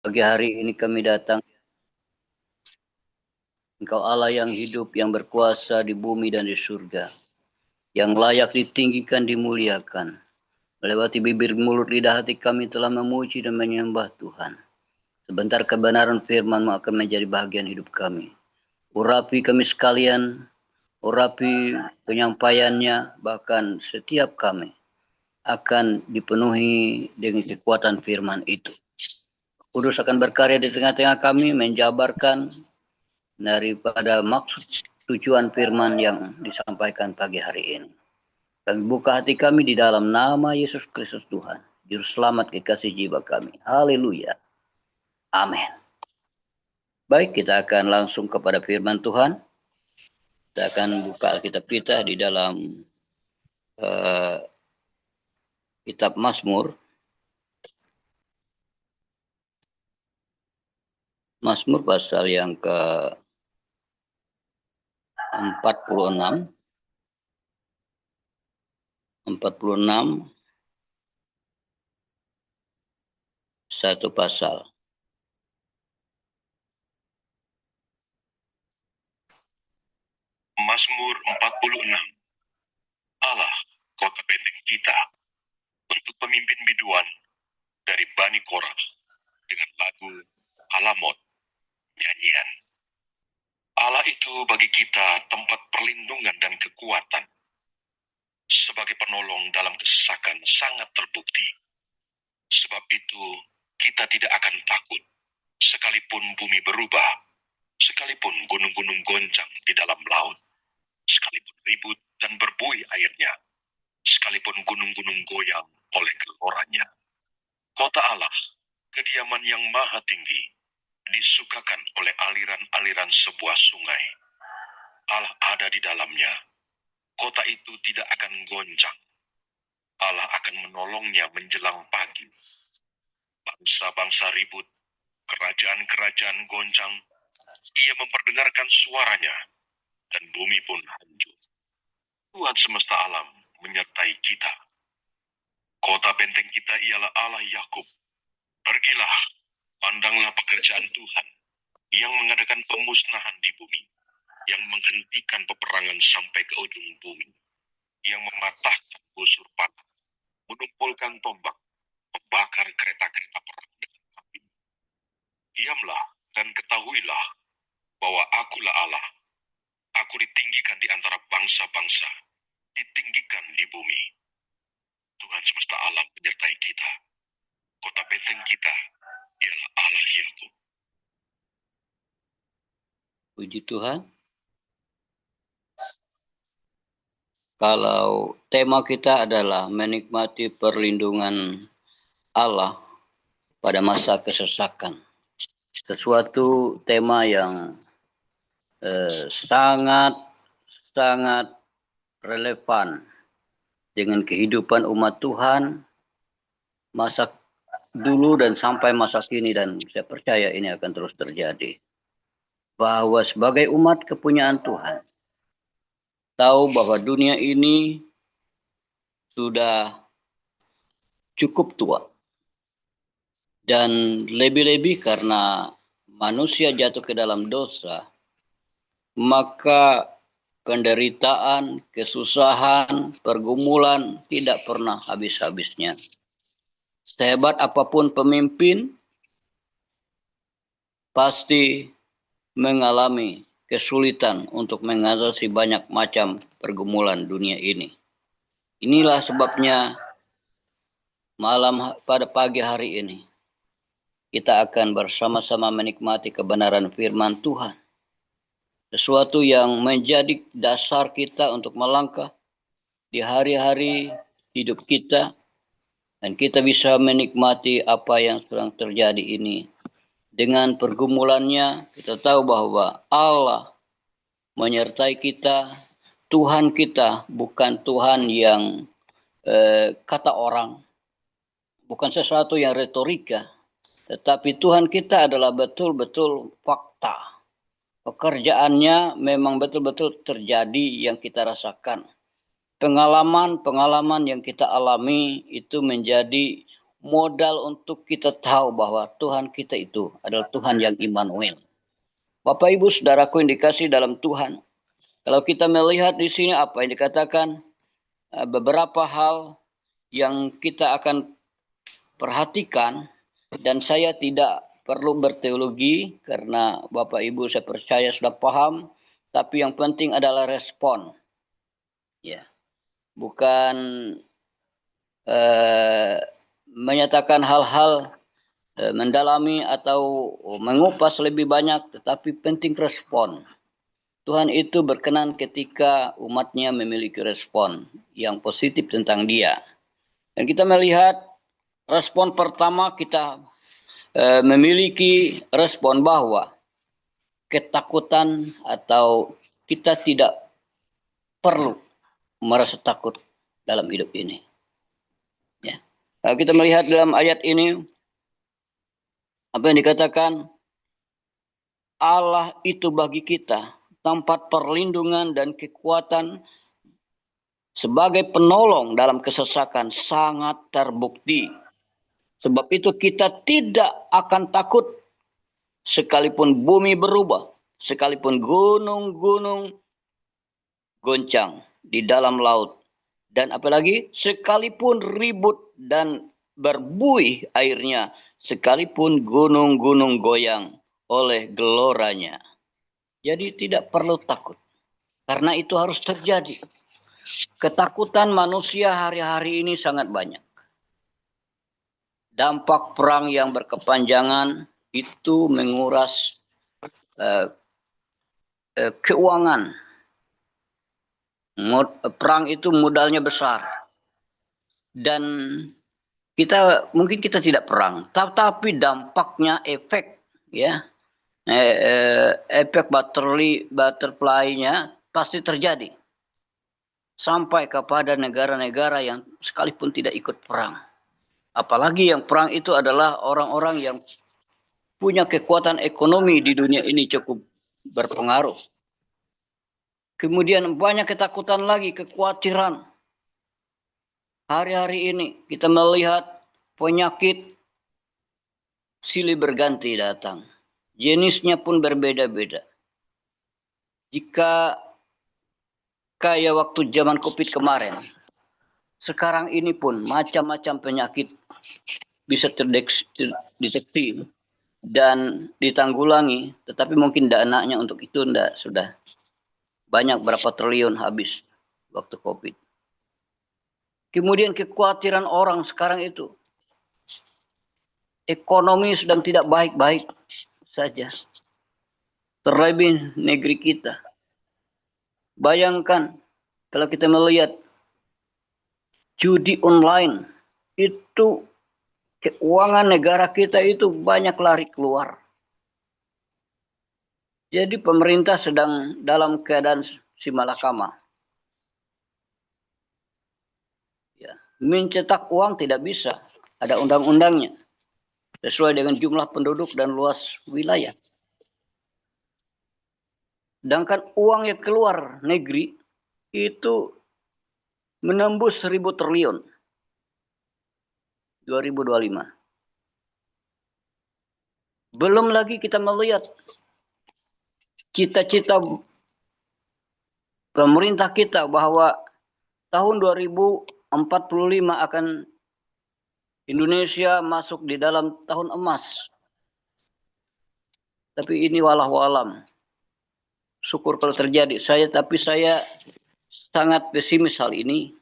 Pagi hari ini kami datang, Engkau Allah yang hidup, yang berkuasa di bumi dan di surga, yang layak ditinggikan, dimuliakan. Melewati bibir, mulut, lidah hati kami telah memuji dan menyembah Tuhan. Sebentar kebenaran firman-Mu akan menjadi bahagian hidup kami. Urapi kami sekalian, urapi penyampaiannya, bahkan setiap kami akan dipenuhi dengan kekuatan firman itu. Kudus akan berkarya di tengah-tengah kami, menjabarkan daripada maksud tujuan firman yang disampaikan pagi hari ini. Kami buka hati kami di dalam nama Yesus Kristus Tuhan, Juru Selamat kekasih jiwa kami. Haleluya. Amin. Baik, kita akan langsung kepada firman Tuhan. Kita akan buka Alkitab kita di dalam kitab Mazmur. Mazmur pasal yang ke-46. 46 satu pasal. Mazmur 46. Allah, kota benteng kita, untuk pemimpin biduan dari Bani Korah, dengan lagu Alamot, nyanyian. Allah itu bagi kita tempat perlindungan dan kekuatan, sebagai penolong dalam kesesakan sangat terbukti. Sebab itu kita tidak akan takut, sekalipun bumi berubah, sekalipun gunung-gunung goncang di dalam laut, sekalipun ribut dan berbuih airnya, sekalipun gunung-gunung goyang oleh geloranya. Kota Allah, kediaman yang maha tinggi, disukakan oleh aliran-aliran sebuah sungai. Allah ada di dalamnya. Kota itu tidak akan goncang. Allah akan menolongnya menjelang pagi. Bangsa-bangsa ribut, kerajaan-kerajaan goncang. Ia memperdengarkan suaranya, dan bumi pun hancur. Tuhan semesta alam menyertai kita. Kota benteng kita ialah Allah Yakub. Pergilah, pandanglah pekerjaan Tuhan, yang mengadakan pemusnahan di bumi, yang menghentikan peperangan sampai ke ujung bumi, yang mematahkan busur panah, menumpulkan tombak, membakar kereta-kereta perang dengan api. Diamlah dan ketahuilah bahwa akulah Allah. Aku ditinggikan di antara bangsa-bangsa, ditinggikan di bumi. Tuhan semesta alam menyertai kita. Kota benteng kita ialah Allah Yakub. Puji Tuhan. Kalau tema kita adalah menikmati perlindungan Allah pada masa kesesakan. Sesuatu tema yang sangat relevan dengan kehidupan umat Tuhan masa dulu dan sampai masa kini, dan saya percaya ini akan terus terjadi. Bahwa sebagai umat kepunyaan Tuhan, tahu bahwa dunia ini sudah cukup tua. Dan lebih-lebih karena manusia jatuh ke dalam dosa, maka penderitaan, kesusahan, pergumulan tidak pernah habis-habisnya. Sehebat apapun pemimpin, pasti mengalami kesulitan untuk mengatasi banyak macam pergumulan dunia ini. Inilah sebabnya pada pagi hari ini kita akan bersama-sama menikmati kebenaran firman Tuhan. Sesuatu yang menjadi dasar kita untuk melangkah di hari-hari hidup kita, dan kita bisa menikmati apa yang sedang terjadi ini. Dengan pergumulannya, kita tahu bahwa Allah menyertai kita. Tuhan kita bukan Tuhan yang kata orang, bukan sesuatu yang retorika, tetapi Tuhan kita adalah betul-betul fakta. Pekerjaannya memang betul-betul terjadi yang kita rasakan. Pengalaman yang kita alami itu menjadi modal untuk kita tahu bahwa Tuhan kita itu adalah Tuhan yang Immanuel. Bapak Ibu Saudaraku yang dikasihi dalam Tuhan, kalau kita melihat di sini apa yang dikatakan, beberapa hal yang kita akan perhatikan, dan saya tidak perlu berteologi karena Bapak Ibu saya percaya sudah paham, tapi yang penting adalah respon. Ya, bukan menyatakan hal-hal mendalami atau mengupas lebih banyak, tetapi penting respon. Tuhan itu berkenan ketika umatnya memiliki respon yang positif tentang dia. Dan kita melihat respon pertama, kita memiliki respon bahwa ketakutan atau kita tidak perlu merasa takut dalam hidup ini. Ya. Kalau kita melihat dalam ayat ini, apa yang dikatakan, Allah itu bagi kita tempat perlindungan dan kekuatan sebagai penolong dalam kesesakan sangat terbukti. Sebab itu kita tidak akan takut sekalipun bumi berubah, sekalipun gunung-gunung goncang di dalam laut, dan apalagi sekalipun ribut dan berbuih airnya, sekalipun gunung-gunung goyang oleh geloranya. Jadi tidak perlu takut, karena itu harus terjadi. Ketakutan manusia hari-hari ini sangat banyak. Dampak perang yang berkepanjangan itu menguras keuangan. Perang itu modalnya besar. Dan mungkin kita tidak perang, tetapi dampaknya efek, ya, efek butterfly-nya pasti terjadi sampai kepada negara-negara yang sekalipun tidak ikut perang. Apalagi yang perang itu adalah orang-orang yang punya kekuatan ekonomi di dunia ini cukup berpengaruh. Kemudian banyak ketakutan lagi, kekhawatiran. Hari-hari ini kita melihat penyakit silih berganti datang. Jenisnya pun berbeda-beda. Jika kayak waktu zaman COVID kemarin, sekarang ini pun macam-macam penyakit bisa terdeteksi dan ditanggulangi, tetapi mungkin dananya untuk itu sudah banyak, berapa triliun habis waktu COVID. Kemudian kekhawatiran orang sekarang itu, ekonomi sedang tidak baik-baik saja, terlebih negeri kita. Bayangkan kalau kita melihat judi online, itu keuangan negara kita itu banyak lari keluar. Jadi pemerintah sedang dalam keadaan simalakama. Ya, mencetak uang tidak bisa, ada undang-undangnya sesuai dengan jumlah penduduk dan luas wilayah. Sedangkan uang yang keluar negeri itu menembus 1.000 triliun 2025. Belum lagi kita melihat cita-cita pemerintah kita bahwa tahun 2045 akan Indonesia masuk di dalam tahun emas. Tapi ini walau-alam. Syukur kalau terjadi. Tapi saya sangat pesimis hal ini.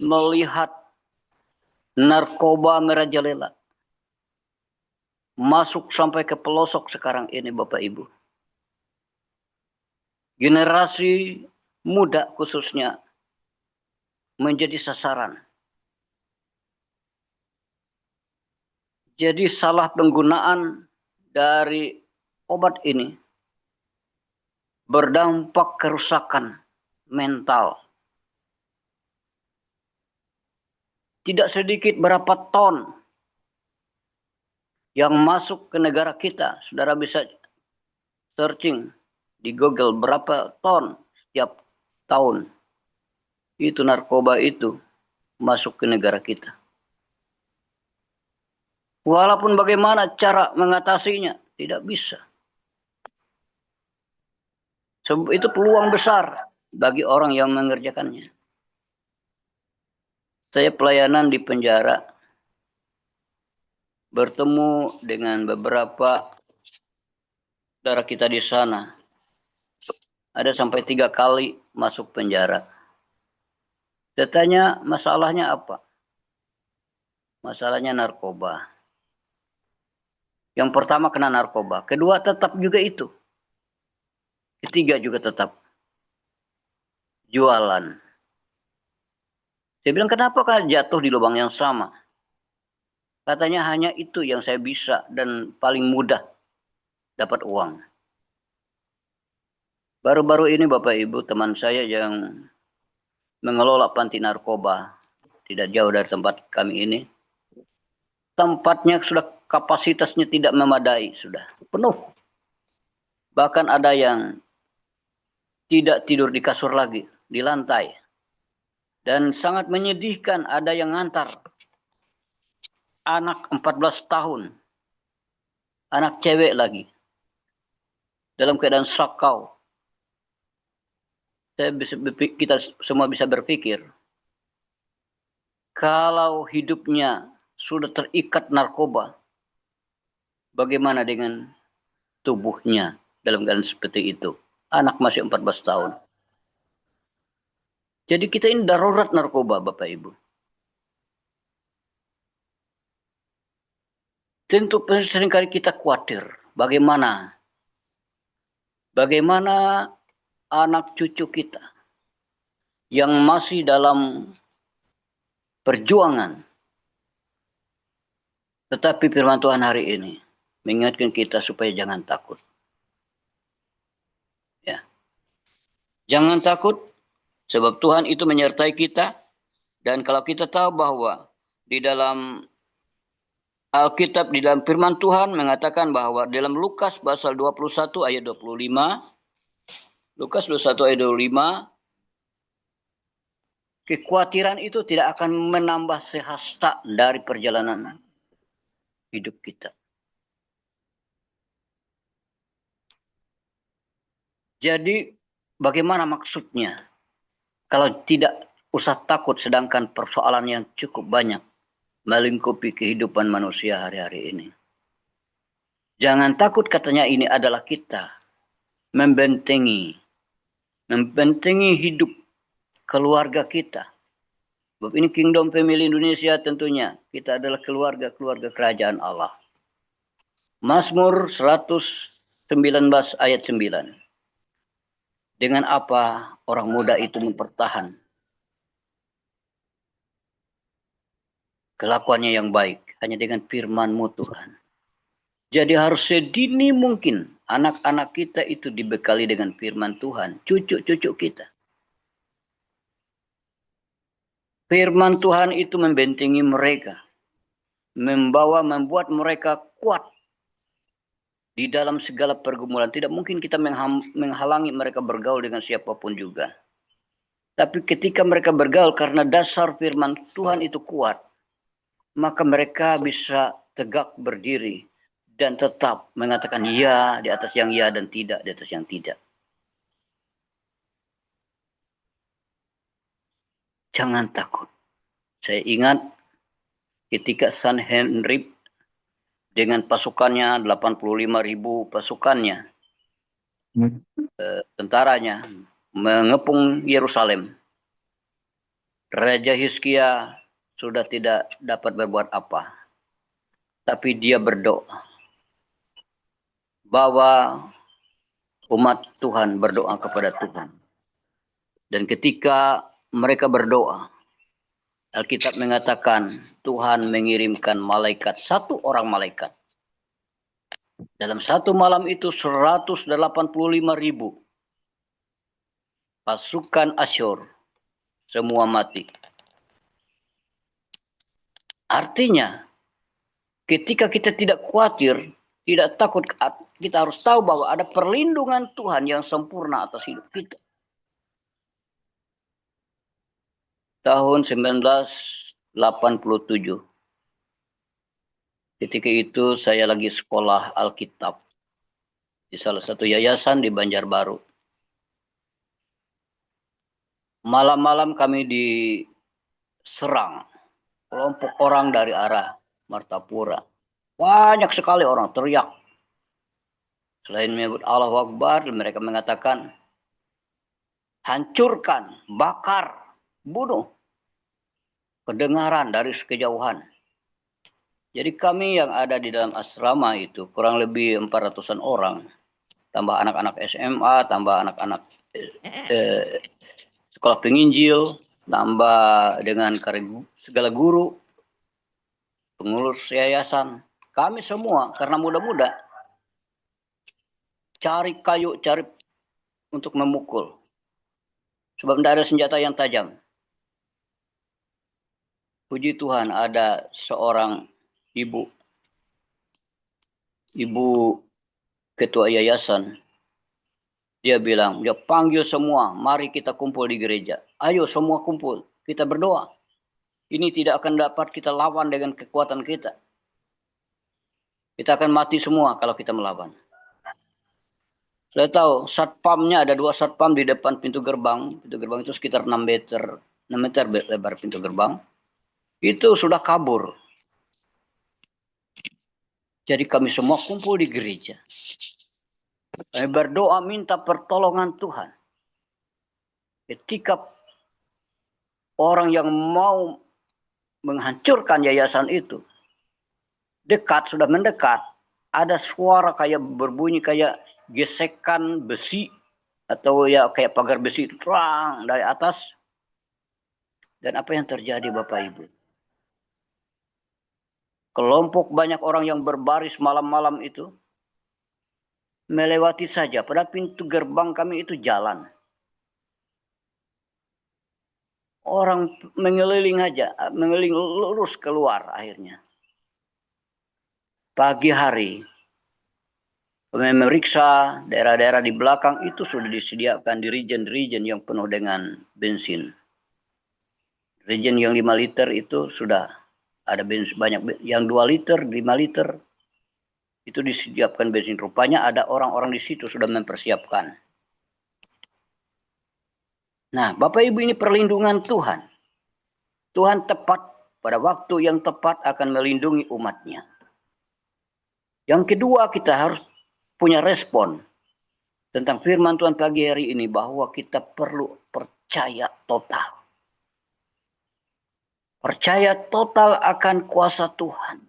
Melihat narkoba merajalela. Masuk sampai ke pelosok sekarang ini, Bapak Ibu. Generasi muda khususnya menjadi sasaran. Jadi salah penggunaan dari obat ini berdampak kerusakan mental. Tidak sedikit berapa ton yang masuk ke negara kita. Saudara bisa searching di Google berapa ton setiap tahun. Itu narkoba itu masuk ke negara kita. Walaupun bagaimana cara mengatasinya, tidak bisa. Itu peluang besar bagi orang yang mengerjakannya. Saya pelayanan di penjara, bertemu dengan beberapa saudara kita di sana. Ada sampai 3 kali masuk penjara. Saya tanya, masalahnya apa? Masalahnya narkoba. Yang pertama kena narkoba, kedua tetap juga itu. Ketiga juga tetap jualan. Saya bilang, kenapa kan jatuh di lubang yang sama? Katanya hanya itu yang saya bisa dan paling mudah dapat uang. Baru-baru ini Bapak Ibu, teman saya yang mengelola panti narkoba tidak jauh dari tempat kami ini, tempatnya sudah kapasitasnya tidak memadai, sudah penuh. Bahkan ada yang tidak tidur di kasur lagi, di lantai. Dan sangat menyedihkan, ada yang ngantar anak 14 tahun, anak cewek lagi, dalam keadaan sakau. Kita semua bisa berpikir, kalau hidupnya sudah terikat narkoba, bagaimana dengan tubuhnya dalam keadaan seperti itu? Anak masih 14 tahun. Jadi kita ini darurat narkoba, Bapak Ibu. Tentu seringkali kita khawatir, bagaimana anak cucu kita yang masih dalam perjuangan. Tetapi firman Tuhan hari ini mengingatkan kita supaya jangan takut. Ya. Jangan takut, sebab Tuhan itu menyertai kita. Dan kalau kita tahu bahwa di dalam Alkitab, di dalam firman Tuhan mengatakan bahwa dalam Lukas pasal 21 ayat 25, Lukas 21 ayat 25, kekhawatiran itu tidak akan menambah sehasta dari perjalanan hidup kita. Jadi bagaimana maksudnya? Kalau tidak usah takut, sedangkan persoalan yang cukup banyak melingkupi kehidupan manusia hari-hari ini. Jangan takut, katanya, ini adalah kita membentengi hidup keluarga kita. Sebab ini Kingdom Family Indonesia, tentunya kita adalah keluarga kerajaan Allah. Mazmur 119 ayat 9. Dengan apa orang muda itu mempertahan kelakuannya yang baik? Hanya dengan firman-Mu, Tuhan. Jadi harus sedini mungkin anak-anak kita itu dibekali dengan firman Tuhan. Cucu-cucu kita. Firman Tuhan itu membentengi mereka. Membuat mereka kuat di dalam segala pergumulan. Tidak mungkin kita menghalangi mereka bergaul dengan siapapun juga. Tapi ketika mereka bergaul karena dasar firman Tuhan itu kuat, maka mereka bisa tegak berdiri dan tetap mengatakan ya di atas yang ya dan tidak di atas yang tidak. Jangan takut. Saya ingat ketika Sanherib dengan pasukannya, 85.000 pasukannya, tentaranya mengepung Yerusalem. Raja Hizkia sudah tidak dapat berbuat apa. Tapi dia berdoa bahwa umat Tuhan berdoa kepada Tuhan. Dan ketika mereka berdoa, Alkitab mengatakan Tuhan mengirimkan malaikat, satu orang malaikat. Dalam satu malam itu 185.000 pasukan Asyur semua mati. Artinya, ketika kita tidak khawatir, tidak takut, kita harus tahu bahwa ada perlindungan Tuhan yang sempurna atas hidup kita. Tahun 1987, Ketika itu saya lagi sekolah Alkitab di salah satu yayasan di Banjarbaru. Malam-malam kami diserang kelompok orang dari arah Martapura. Banyak sekali orang teriak. Selain menyebut Allahu Akbar, mereka mengatakan, hancurkan, bakar, bunuh. Kedengaran dari sekejauhan. Jadi kami yang ada di dalam asrama itu kurang lebih 400-an orang. Tambah anak-anak SMA, tambah anak-anak sekolah penginjil, tambah dengan segala guru, pengurus yayasan. Kami semua karena muda-muda cari kayu, cari untuk memukul. Sebab tidak ada senjata yang tajam. Puji Tuhan ada seorang ibu ketua yayasan. Dia bilang, dia panggil semua, mari kita kumpul di gereja. Ayo semua kumpul, kita berdoa. Ini tidak akan dapat kita lawan dengan kekuatan kita. Kita akan mati semua kalau kita melawan. Saya tahu satpamnya ada 2 satpam di depan pintu gerbang. Pintu gerbang itu sekitar 6 meter lebar pintu gerbang. Itu sudah kabur. Jadi kami semua kumpul di gereja. Kami berdoa minta pertolongan Tuhan. Ketika orang yang mau menghancurkan yayasan itu sudah mendekat, ada suara kayak berbunyi kayak gesekan besi atau ya kayak pagar besi itu terang dari atas. Dan apa yang terjadi Bapak Ibu? Kelompok banyak orang yang berbaris malam-malam itu melewati saja. Padahal pintu gerbang kami itu jalan. Orang mengeliling aja, mengeliling lurus keluar akhirnya. Pagi hari, kami memeriksa daerah-daerah di belakang itu sudah disediakan di region yang penuh dengan bensin. Region yang 5 liter itu sudah ada bensin banyak, yang 2 liter, 5 liter itu disediakan bensin. Rupanya ada orang-orang di situ sudah mempersiapkan. Nah, Bapak Ibu, ini perlindungan Tuhan. Tuhan tepat pada waktu yang tepat akan melindungi umatnya. Yang kedua, kita harus punya respon tentang firman Tuhan pagi hari ini bahwa kita perlu percaya total. Percaya total akan kuasa Tuhan.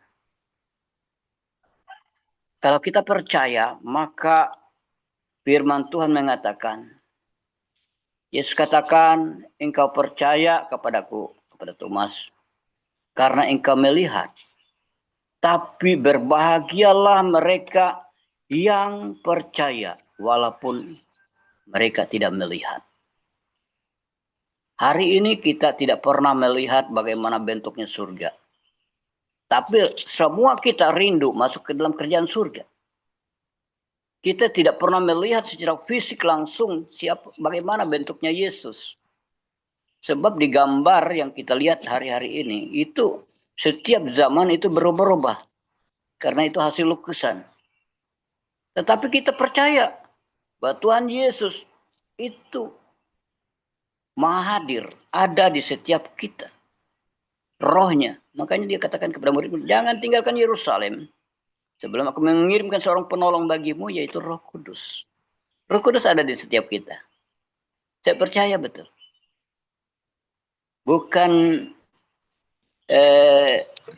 Kalau kita percaya, maka firman Tuhan mengatakan, Yesus katakan, engkau percaya kepadaku, kepada Thomas, karena engkau melihat. Tapi berbahagialah mereka yang percaya, walaupun mereka tidak melihat. Hari ini kita tidak pernah melihat bagaimana bentuknya surga. Tapi semua kita rindu masuk ke dalam kerjaan surga. Kita tidak pernah melihat secara fisik langsung bagaimana bentuknya Yesus. Sebab di gambar yang kita lihat hari-hari ini, itu setiap zaman itu berubah-ubah. Karena itu hasil lukisan. Tetapi kita percaya bahwa Tuhan Yesus itu Maha hadir, ada di setiap kita. Rohnya. Makanya dia katakan kepada murid-murid, jangan tinggalkan Yerusalem sebelum aku mengirimkan seorang penolong bagimu, yaitu Roh Kudus. Roh Kudus ada di setiap kita. Saya percaya betul. Bukan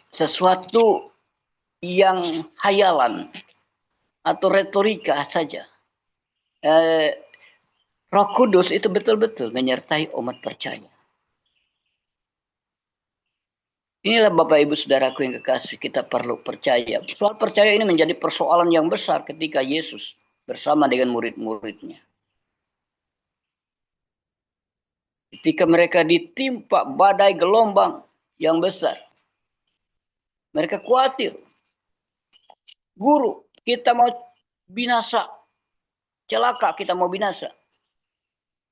sesuatu yang hayalan atau retorika saja. Roh Kudus itu betul-betul menyertai umat percaya. Inilah Bapak Ibu Saudaraku yang kekasih, kita perlu percaya. Soal percaya ini menjadi persoalan yang besar ketika Yesus bersama dengan murid-muridnya. Ketika mereka ditimpa badai gelombang yang besar, mereka khawatir. Guru, kita mau binasa. Celaka, kita mau binasa.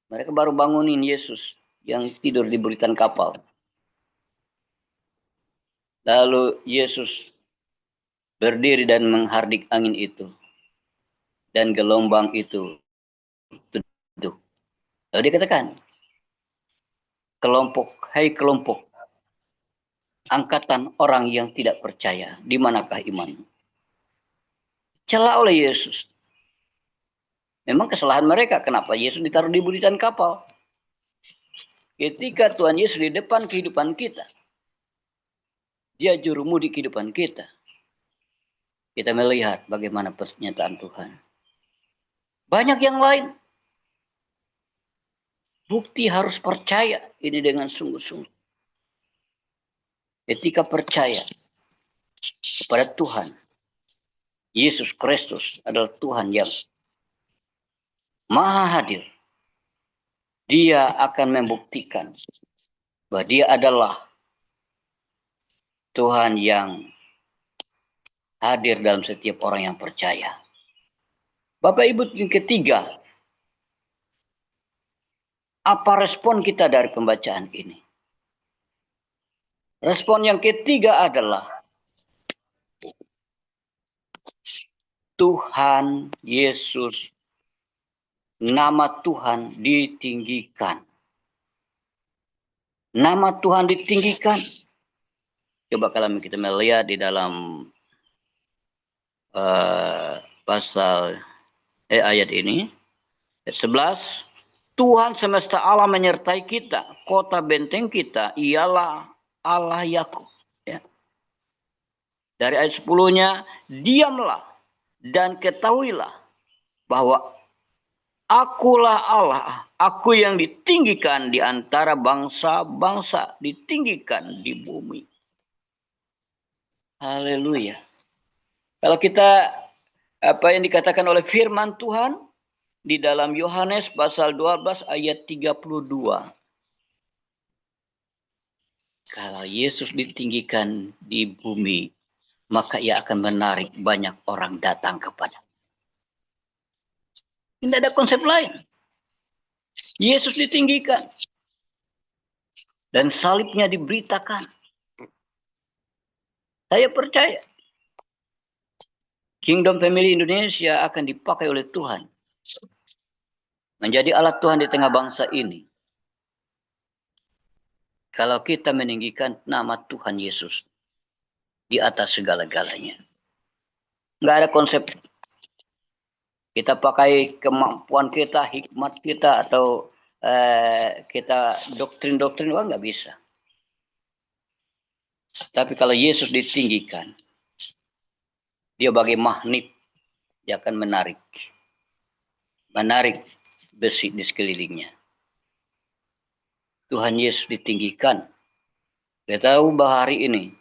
Mereka baru bangunin Yesus yang tidur di buritan kapal. Lalu Yesus berdiri dan menghardik angin itu. Dan gelombang itu tunduk. Lalu dia katakan, hai kelompok, angkatan orang yang tidak percaya, di manakah imanmu? Cela oleh Yesus. Memang kesalahan mereka, kenapa Yesus ditaruh di buritan kapal? Ketika Tuhan Yesus di depan kehidupan kita, Dia jurumudi kehidupan kita. Kita melihat bagaimana pernyataan Tuhan. Banyak yang lain. Bukti harus percaya ini dengan sungguh-sungguh. Ketika percaya kepada Tuhan, Yesus Kristus adalah Tuhan yang Maha hadir. Dia akan membuktikan bahwa Dia adalah Tuhan yang hadir dalam setiap orang yang percaya. Bapak Ibu, yang ketiga, apa respon kita dari pembacaan ini? Respon yang ketiga adalah Tuhan Yesus, nama Tuhan ditinggikan. Nama Tuhan ditinggikan. Coba kalau kita melihat di dalam ayat ini, ayat 11, Tuhan semesta alam menyertai kita, kota benteng kita ialah Allah Yakub. Ya. Dari ayat 10-nya, diamlah dan ketahuilah bahwa akulah Allah, aku yang ditinggikan di antara bangsa-bangsa, ditinggikan di bumi. Haleluya. Kalau kita, apa yang dikatakan oleh firman Tuhan, di dalam Yohanes pasal 12 ayat 32. Kalau Yesus ditinggikan di bumi, maka ia akan menarik banyak orang datang kepada. Tidak ada konsep lain. Yesus ditinggikan. Dan salibnya diberitakan. Saya percaya. Kingdom Family Indonesia akan dipakai oleh Tuhan. Menjadi alat Tuhan di tengah bangsa ini. Kalau kita meninggikan nama Tuhan Yesus di atas segala-galanya. Nggak ada konsep kita pakai kemampuan kita, hikmat kita, atau kita doktrin-doktrin, nggak bisa. Tapi kalau Yesus ditinggikan, dia bagai magnet, dia akan menarik besi di sekelilingnya. Tuhan Yesus ditinggikan. Kita tahu bahwa hari ini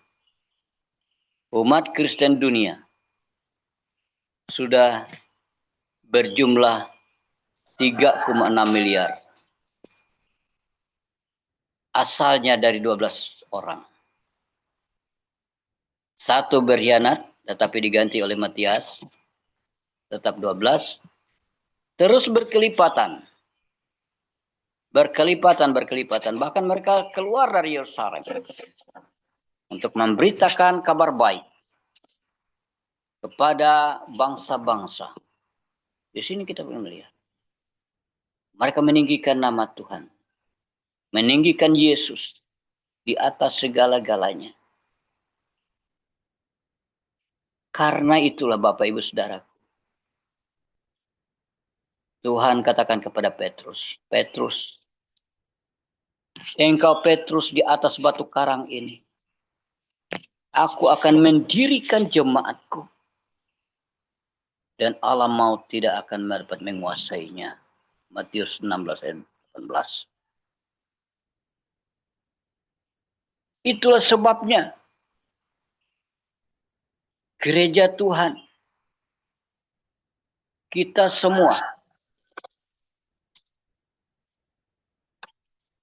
umat Kristen dunia sudah berjumlah 3,6 miliar. Asalnya dari 12 orang. Satu berkhianat, tetapi diganti oleh Matias. Tetap 12. Terus berkelipatan. Bahkan mereka keluar dari Yerusalem untuk memberitakan kabar baik kepada bangsa-bangsa. Di sini kita belum melihat. Mereka meninggikan nama Tuhan. Meninggikan Yesus di atas segala-galanya. Karena itulah Bapak Ibu Saudaraku. Tuhan katakan kepada Petrus, Petrus, engkau Petrus di atas batu karang ini. Aku akan mendirikan jemaatku. Dan alam maut tidak akan dapat menguasainya. Matius 16 ayat 18. Itulah sebabnya gereja Tuhan, kita semua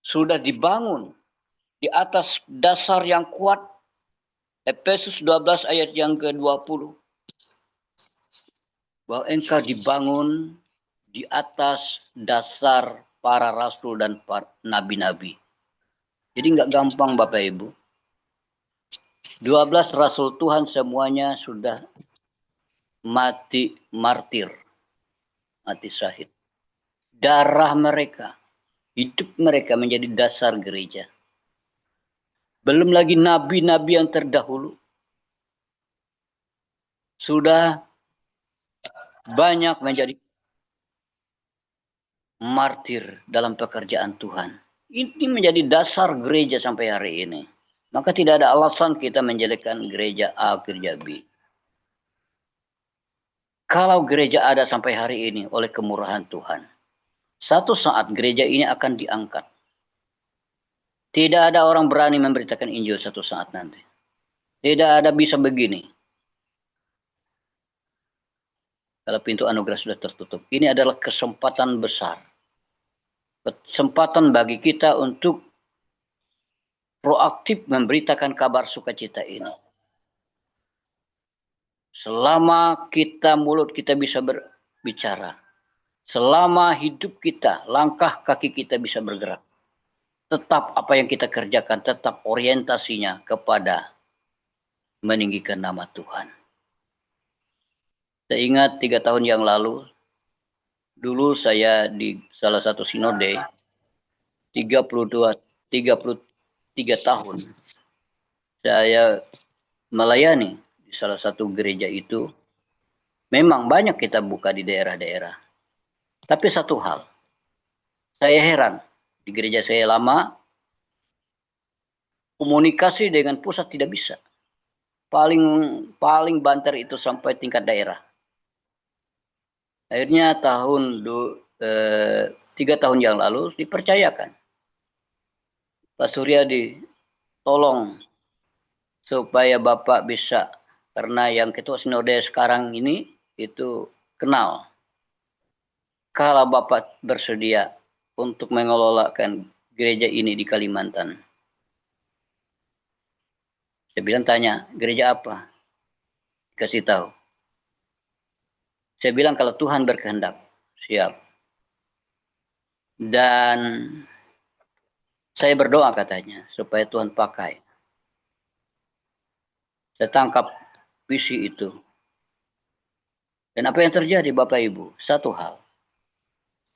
sudah dibangun di atas dasar yang kuat. Efesus 12 ayat yang ke-20. Bahwa engkau dibangun di atas dasar para rasul dan para nabi-nabi. Jadi nggak gampang Bapak Ibu. 12 rasul Tuhan semuanya sudah mati martir, mati syahid. Darah mereka, hidup mereka menjadi dasar gereja. Belum lagi nabi-nabi yang terdahulu. Sudah banyak menjadi martir dalam pekerjaan Tuhan. Ini menjadi dasar gereja sampai hari ini. Maka tidak ada alasan kita menjelekkan gereja A, gereja B. Kalau gereja ada sampai hari ini oleh kemurahan Tuhan, satu saat gereja ini akan diangkat. Tidak ada orang berani memberitakan Injil satu saat nanti. Tidak ada bisa begini. Kalau pintu anugerah sudah tertutup. Ini adalah kesempatan besar. Kesempatan bagi kita untuk proaktif memberitakan kabar sukacita ini. Selama mulut kita bisa berbicara. Selama hidup kita, langkah kaki kita bisa bergerak. Tetap apa yang kita kerjakan, tetap orientasinya kepada meninggikan nama Tuhan. Saya ingat 3 tahun yang lalu, dulu saya di salah satu sinode, 33 tahun, saya melayani di salah satu gereja itu. Memang banyak kita buka di daerah-daerah. Tapi satu hal, saya heran, di gereja saya lama, komunikasi dengan pusat tidak bisa. Paling banter itu sampai tingkat daerah. Akhirnya 3 tahun yang lalu dipercayakan. Pak Suryadi, tolong supaya Bapak bisa, karena yang ketua sinode sekarang ini itu kenal. Kalau Bapak bersedia untuk mengelolakan gereja ini di Kalimantan. Saya bilang tanya, gereja apa? Kasih tahu. Saya bilang kalau Tuhan berkehendak, siap. Dan saya berdoa katanya, supaya Tuhan pakai. Saya tangkap visi itu. Dan apa yang terjadi Bapak Ibu? Satu hal.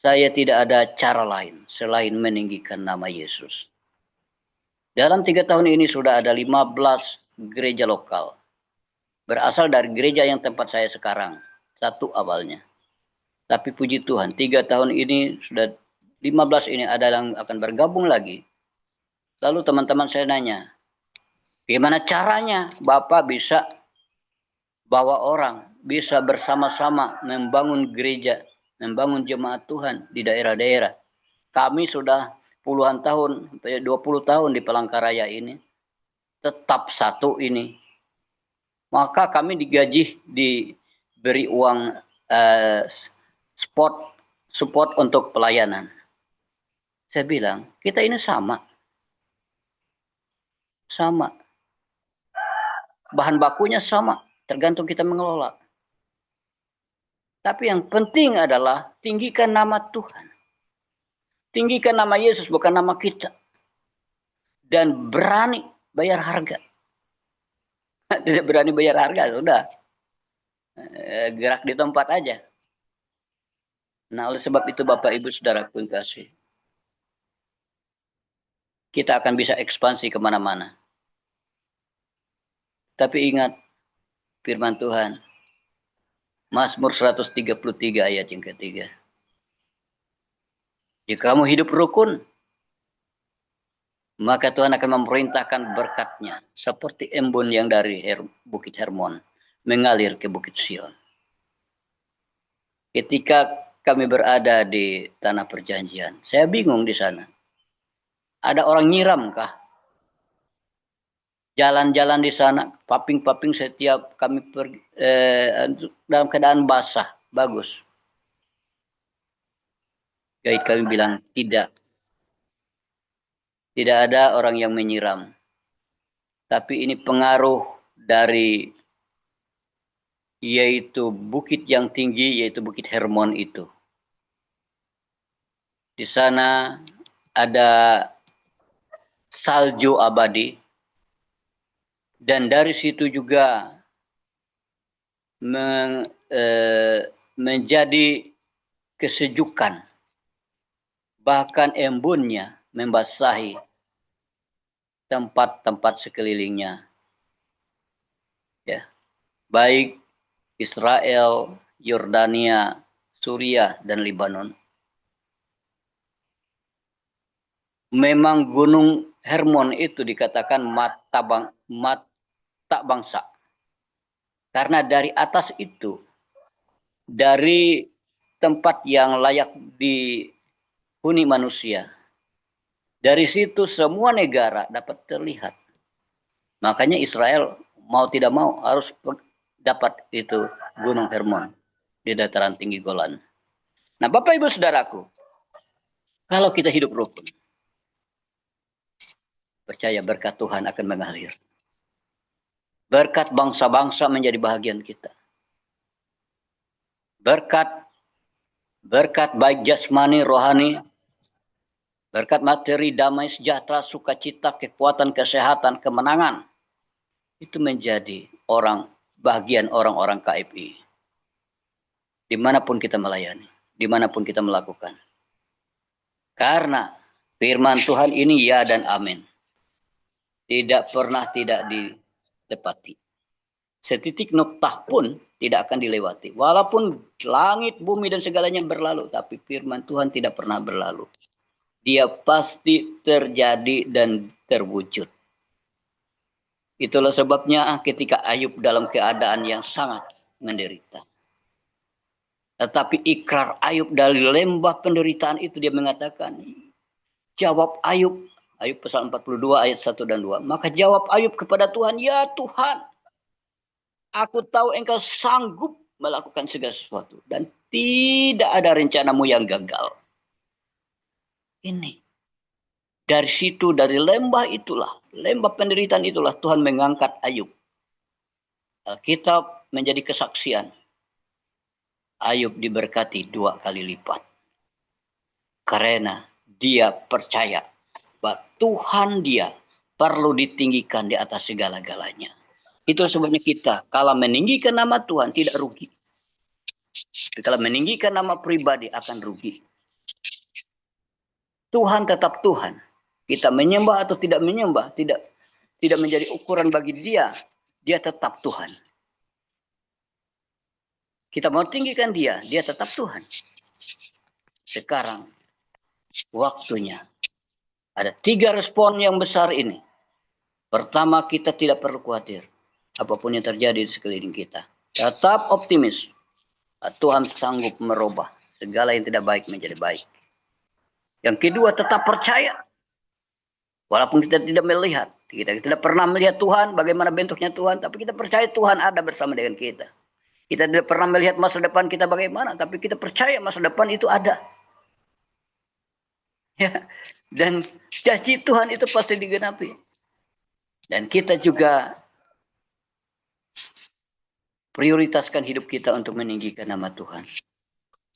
Saya tidak ada cara lain selain meninggikan nama Yesus. Dalam 3 tahun ini sudah ada 15 gereja lokal. Berasal dari gereja yang tempat saya sekarang. Satu awalnya. Tapi puji Tuhan, 3 tahun ini sudah 15 ini ada yang akan bergabung lagi. Lalu teman-teman saya nanya, gimana caranya Bapak bisa bawa orang, bisa bersama-sama membangun gereja, membangun jemaat Tuhan di daerah-daerah. Kami sudah puluhan tahun, 20 tahun di Palangkaraya ini, tetap satu ini. Maka kami digaji, diberi uang support untuk pelayanan. Saya bilang, kita ini sama. Sama. Bahan bakunya sama, tergantung kita mengelola. Tapi yang penting adalah tinggikan nama Tuhan. Tinggikan nama Yesus, bukan nama kita. Dan berani bayar harga. Tidak berani bayar harga, sudah. Gerak di tempat aja. Nah, oleh sebab itu Bapak Ibu Saudaraku yang kasih, kita akan bisa ekspansi kemana-mana. Tapi ingat firman Tuhan, Mazmur 133 ayat yang ketiga. Jika kamu hidup rukun, maka Tuhan akan memerintahkan berkat-Nya seperti embun yang dari Bukit Hermon mengalir ke Bukit Sion. Ketika kami berada di tanah perjanjian, saya bingung di sana. Ada orang nyiram kah? Jalan-jalan di sana, paping-paping setiap kami pergi dalam keadaan basah, bagus. Jadi kami bilang tidak. Tidak ada orang yang menyiram. Tapi ini pengaruh dari yaitu bukit yang tinggi, yaitu Bukit Hermon itu. Di sana ada salju abadi. Dan dari situ juga menjadi kesejukan, bahkan embunnya membasahi tempat-tempat sekelilingnya, ya, baik Israel, Yordania, Suriah, dan Lebanon. Memang Gunung Hermon itu dikatakan mata bangsa. Karena dari atas itu, dari tempat yang layak dihuni manusia, dari situ semua negara dapat terlihat. Makanya Israel mau tidak mau harus dapat itu Gunung Hermon di dataran tinggi Golan. Nah, Bapak Ibu Saudaraku, kalau kita hidup rukun, percaya berkat Tuhan akan mengalir. Berkat bangsa-bangsa menjadi bahagian kita. Berkat baik jasmani, rohani, berkat materi, damai, sejahtera, sukacita, kekuatan, kesehatan, kemenangan. Itu menjadi bagian orang-orang KFI. Dimanapun kita melayani, dimanapun kita melakukan. Karena firman Tuhan ini ya dan amin. Tidak pernah tidak ditepati. Setitik noktah pun tidak akan dilewati. Walaupun langit, bumi, dan segalanya berlalu. Tapi firman Tuhan tidak pernah berlalu. Dia pasti terjadi dan terwujud. Itulah sebabnya ketika Ayub dalam keadaan yang sangat menderita. Tetapi ikrar Ayub dari lembah penderitaan itu dia mengatakan. Jawab Ayub. Ayub pasal 42 ayat 1 dan 2. Maka jawab Ayub kepada Tuhan. Ya Tuhan. Aku tahu engkau sanggup melakukan segala sesuatu. Dan tidak ada rencanamu yang gagal. Ini. Dari situ, dari lembah itulah. Lembah penderitaan itulah Tuhan mengangkat Ayub. Alkitab menjadi kesaksian. Ayub diberkati 2 kali lipat. Karena dia percaya bahwa Tuhan dia perlu ditinggikan di atas segala-galanya. Itu sebabnya kita kalau meninggikan nama Tuhan tidak rugi. Tapi kalau meninggikan nama pribadi akan rugi. Tuhan tetap Tuhan. Kita menyembah atau tidak menyembah tidak menjadi ukuran bagi dia. Dia tetap Tuhan. Kita mau tinggikan dia tetap Tuhan. Sekarang waktunya. Ada 3 respon yang besar ini. Pertama, kita tidak perlu khawatir. Apapun yang terjadi di sekeliling kita. Tetap optimis. Tuhan sanggup merubah segala yang tidak baik menjadi baik. Yang kedua, tetap percaya. Walaupun kita tidak melihat. Kita tidak pernah melihat Tuhan, bagaimana bentuknya Tuhan. Tapi kita percaya Tuhan ada bersama dengan kita. Kita tidak pernah melihat masa depan kita bagaimana. Tapi kita percaya masa depan itu ada. Ya. Dan janji Tuhan itu pasti digenapi. Dan kita juga prioritaskan hidup kita untuk meninggikan nama Tuhan.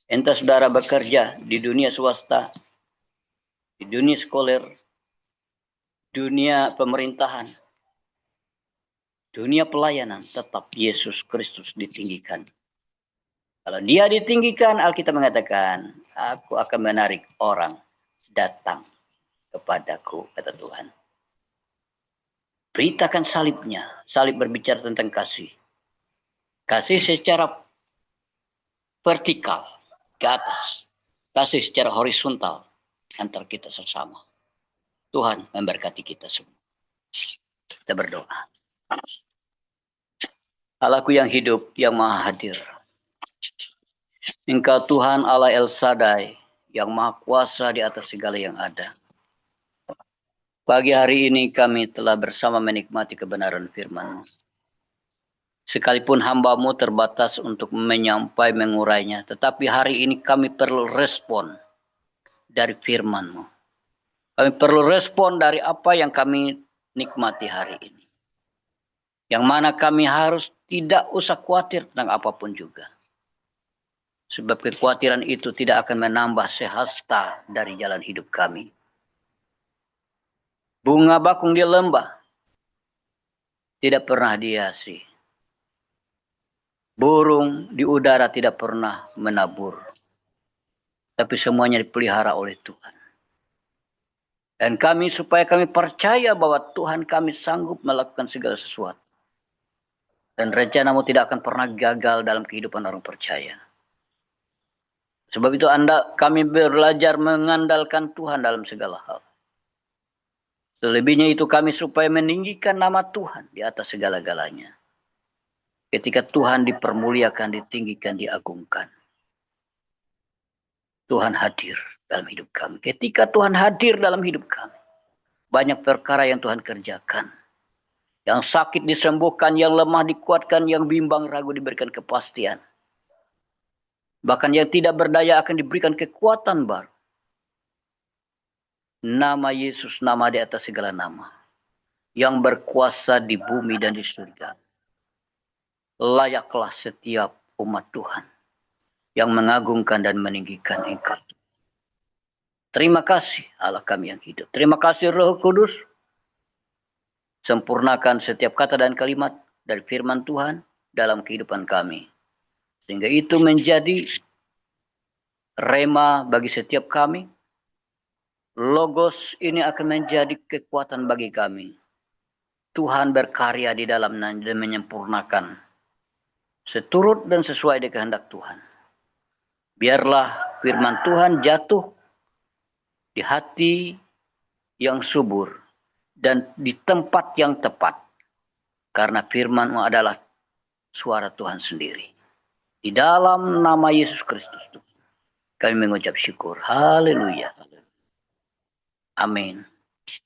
Entah saudara bekerja di dunia swasta, di dunia sekolah, dunia pemerintahan, dunia pelayanan, tetap Yesus Kristus ditinggikan. Kalau dia ditinggikan, Alkitab mengatakan, aku akan menarik orang datang kepadaku, kata Tuhan. Beritakan salibnya. Salib berbicara tentang kasih. Kasih secara vertikal ke atas. Kasih secara horizontal antar kita sesama. Tuhan memberkati kita semua. Kita berdoa. Allahku yang hidup, yang maha hadir. Engkau Tuhan Allah El Shaddai, yang maha kuasa di atas segala yang ada. Pagi hari ini kami telah bersama menikmati kebenaran firman-Mu. Sekalipun hamba-Mu terbatas untuk mengurainya, tetapi hari ini kami perlu respon dari firman-Mu. Kami perlu respon dari apa yang kami nikmati hari ini. Yang mana kami harus tidak usah khawatir tentang apapun juga. Sebab kekhawatiran itu tidak akan menambah sehasta dari jalan hidup kami. Bunga bakung di lembah tidak pernah dihiasi. Burung di udara tidak pernah menabur. Tapi semuanya dipelihara oleh Tuhan. Dan kami supaya kami percaya bahwa Tuhan kami sanggup melakukan segala sesuatu. Dan rencanamu tidak akan pernah gagal dalam kehidupan orang percaya. Sebab itu kami belajar mengandalkan Tuhan dalam segala hal. Selebihnya itu kami supaya meninggikan nama Tuhan di atas segala-galanya. Ketika Tuhan dipermuliakan, ditinggikan, diagungkan. Tuhan hadir dalam hidup kami. Ketika Tuhan hadir dalam hidup kami, banyak perkara yang Tuhan kerjakan. Yang sakit disembuhkan, yang lemah dikuatkan, yang bimbang ragu diberikan kepastian. Bahkan yang tidak berdaya akan diberikan kekuatan baru. Nama Yesus, nama di atas segala nama. Yang berkuasa di bumi dan di surga. Layaklah setiap umat Tuhan yang mengagungkan dan meninggikan Engkau. Terima kasih Allah kami yang hidup. Terima kasih Roh Kudus. Sempurnakan setiap kata dan kalimat dari firman Tuhan dalam kehidupan kami. Sehingga itu menjadi rema bagi setiap kami. Logos ini akan menjadi kekuatan bagi kami. Tuhan berkarya di dalamnya dan menyempurnakan seturut dan sesuai dengan kehendak Tuhan. Biarlah firman Tuhan jatuh di hati yang subur dan di tempat yang tepat. Karena firman-Mu adalah suara Tuhan sendiri. Di dalam nama Yesus Kristus kami mengucap syukur. Haleluya. Amin.